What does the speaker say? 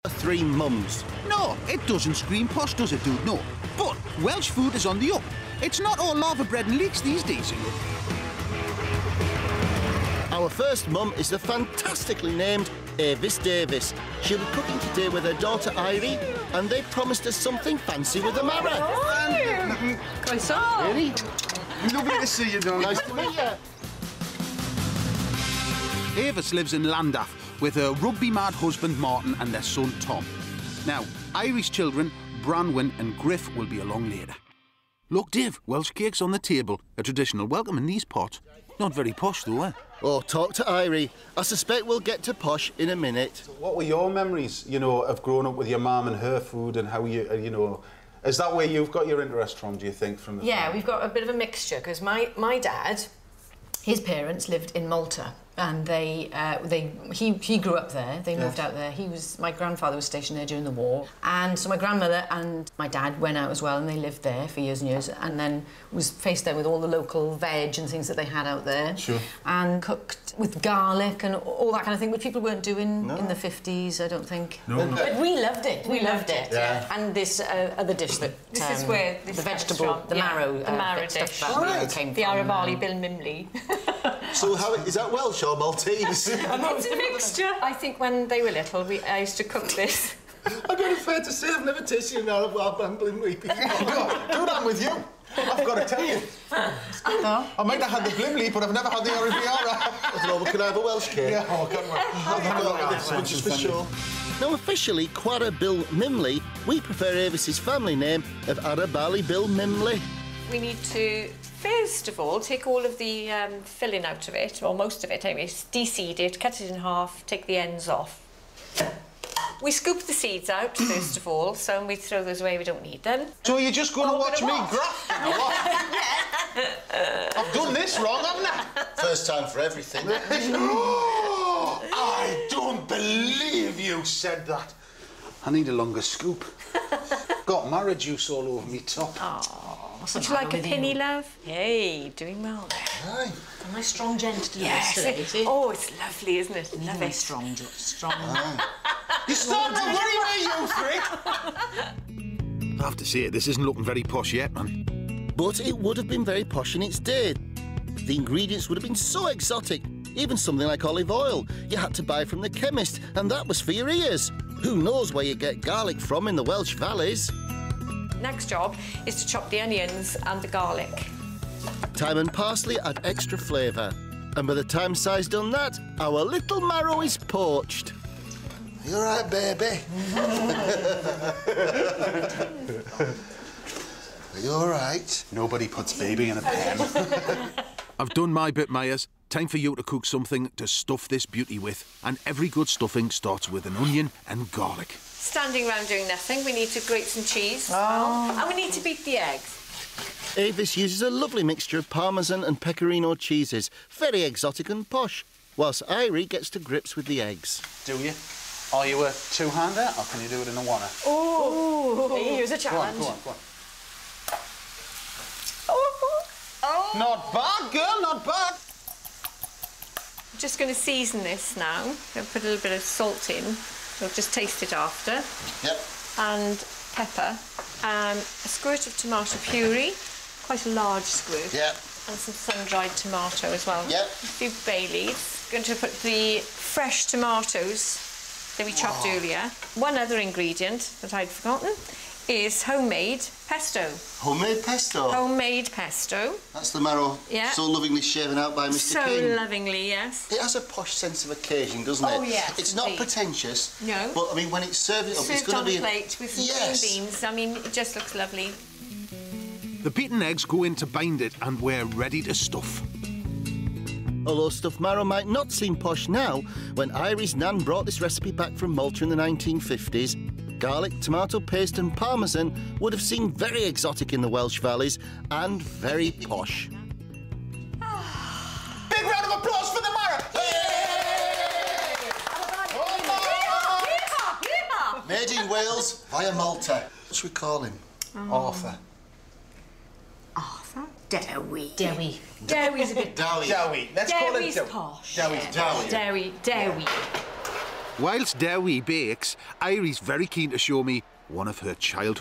Three mums. No, it doesn't scream posh, does it, dude? No. But Welsh food is on the up. It's not all lava bread and leeks these days, you know. Our first mum is the fantastically named Avis Davis. She'll be cooking today with her daughter Irie, and they promised us something fancy with the marrow. Croissant. Really? Lovely to see you, darling. Nice to meet you. Avis lives in Llandaff with her rugby-mad husband Martin and their son Tom. Now, Irie's children, Branwen and Griff, will be along later. Look, Dave, Welsh cake's on the table. A traditional welcome in these pots. Not very posh, though, eh? Oh, talk to Irie. I suspect we'll get to posh in a minute. What were your memories, you know, of growing up with your mum and her food and how you, you know... Is that where you've got your interest from, do you think, from the Yeah, family? we've got a bit of a mixture, because my dad, his parents lived in Malta, and he grew up there. They moved out there. My grandfather was stationed there during the war, and so my grandmother and my dad went out as well, and they lived there for years and years, and then was faced there with all the local veg and things that they had out there. Sure. And cooked with garlic and all that kind of thing, which people weren't doing in the 50s, I don't think. No. But we loved it. We loved it. Yeah. And this other dish that This is where this the comes vegetable, from. the Yeah, marrow, the marrow stuff dish. that Right. came The from. Arabali Bill Mimley. So how is that Welsh or Maltese? It's a mixture. I think when they were little, I used to cook this. I'm going to fair to say I've never tasted an Arab bambling weeping. Dude, I'm with you. I've got to tell you. I might have had the Blimley, but I've never had the Arabiara. I don't know, but can I have a Welsh cake? Yeah, oh, can't wait. I've got this one just for sure. Now, officially, Quara Bill Mimley, we prefer Avis's family name of Arabali Bill Mimley. We need to, first of all, take all of the filling out of it, or most of it anyway, de-seed it, cut it in half, take the ends off. We scoop the seeds out, first of all, so we throw those away, we don't need them. So you're just going to watch me what? graft now, what? I've done this wrong, haven't I? First time for everything. I don't believe you said that. I need a longer scoop. Got marrow juice all over me top. Would you like a penny, love? Hey, doing well there. Aye. A nice strong gent to do Yes. this today, see? Oh, it's lovely, isn't it? Love it. Strong. You're starting to worry me, you three. I have to say, this isn't looking very posh yet, man. But it would have been very posh in its day. The ingredients would have been so exotic. Even something like olive oil you had to buy from the chemist, and that was for your ears. Who knows where you get garlic from in the Welsh valleys? Next job is to chop the onions and the garlic. Thyme and parsley add extra flavour. And by the time Si's done that, our little marrow is poached. You all right, baby? Are you all right? Nobody puts baby in a pen. I've done my bit, Myers. Time for you to cook something to stuff this beauty with. And every good stuffing starts with an onion and garlic. Standing around doing nothing, we need to grate some cheese as well. And we need to beat the eggs. Avis uses a lovely mixture of Parmesan and Pecorino cheeses, very exotic and posh, whilst Irie gets to grips with the eggs. Do you? Are you a two-hander, or can you do it in a one-er? Oh, here's a Go on, challenge. go on, go on. Oh. Not bad, girl, not bad. I'm just going to season this now. I'll put a little bit of salt in. We'll just taste it after. Yep. And pepper. A squirt of tomato puree, quite a large squirt. Yep. And some sun-dried tomato as well. Yep. A few bay leaves. Going to put the fresh tomatoes that we chopped earlier. One other ingredient that I'd forgotten is homemade pesto. Homemade pesto? Homemade pesto. That's the marrow so lovingly shaven out by Mr. So King. lovingly, yes. It has a posh sense of occasion, doesn't it? Oh, yes, It's not indeed. pretentious. No. But, I mean, when it's served up, it's Served going on to be... a plate with some green beans. I mean, it just looks lovely. The beaten eggs go in to bind it, and we're ready to stuff. Although stuffed marrow might not seem posh now, when Irie's nan brought this recipe back from Malta in the 1950s, garlic, tomato paste and parmesan would have seemed very exotic in the Welsh valleys and very posh. Big round of applause for the marrow! Made in Wales via Malta. What should we call him? Arthur. Arthur? Dewi. Dewi's a bit... Dowie. Dowie. Let's call it Dewi's Dowie. posh. Dowie's Dowie. Dewi. Whilst Dewi bakes, Irie's very keen to show me one of her childhood